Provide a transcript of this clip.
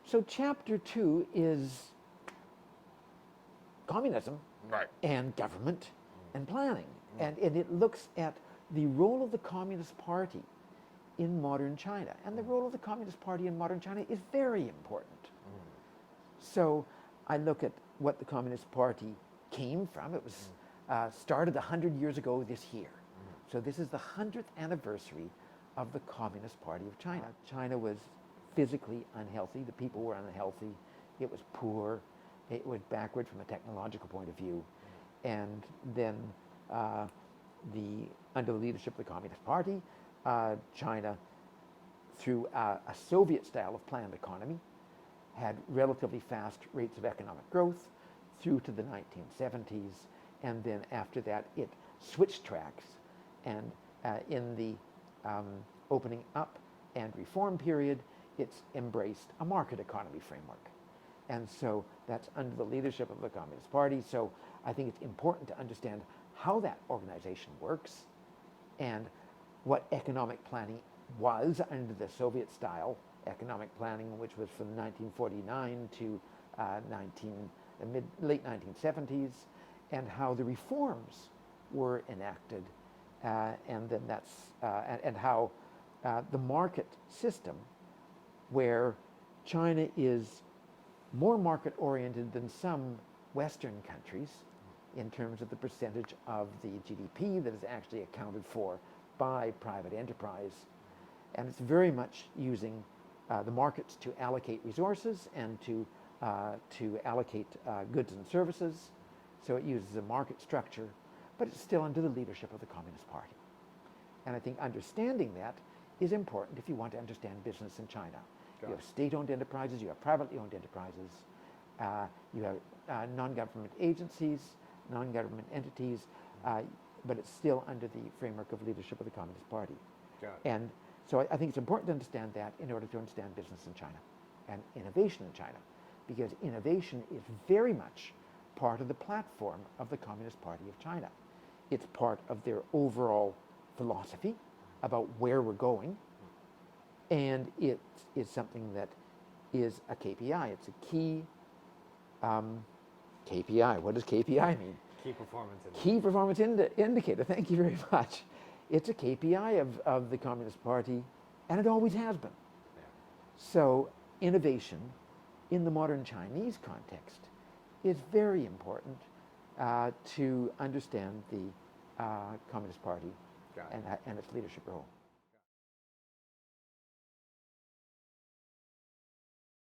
So chapter 2 is communism and government and planning. And it looks at the role of the Communist Party in modern China. And the role of the Communist Party in modern China is very important. So I look at what the Communist Party came from. It was started 100 years ago this year. So this is the 100th anniversary of the Communist Party of China. China was physically unhealthy. The people were unhealthy. It was poor. It was backward from a technological point of view. And then under the leadership of the Communist Party, China, through a Soviet style of planned economy, had relatively fast rates of economic growth through to the 1970s. And then after that, it switched tracks. And in the opening up and reform period, it's embraced a market economy framework. And so that's under the leadership of the Communist Party. So I think it's important to understand how that organization works and what economic planning was under the Soviet style economic planning, which was from 1949 to late 1970s, and how the reforms were enacted, and then and how the market system, where China is more market-oriented than some Western countries in terms of the percentage of the GDP that is actually accounted for by private enterprise. And it's very much using the markets to allocate resources and to allocate goods and services. So it uses a market structure, but it's still under the leadership of the Communist Party. And I think understanding that is important if you want to understand business in China. You have state-owned enterprises, you have privately owned enterprises, you have non-government agencies, non-government entities, but it's still under the framework of leadership of the Communist Party. And so I think it's important to understand that in order to understand business in China and innovation in China, because innovation is very much part of the platform of the Communist Party of China. It's part of their overall philosophy about where we're going, and it is something that is a KPI. It's a key KPI. What does KPI mean? Key performance indicator. Key performance indicator. Thank you very much. It's a KPI of the Communist Party, and it always has been. Yeah. So innovation in the modern Chinese context is very important to understand the Communist Party and its leadership role.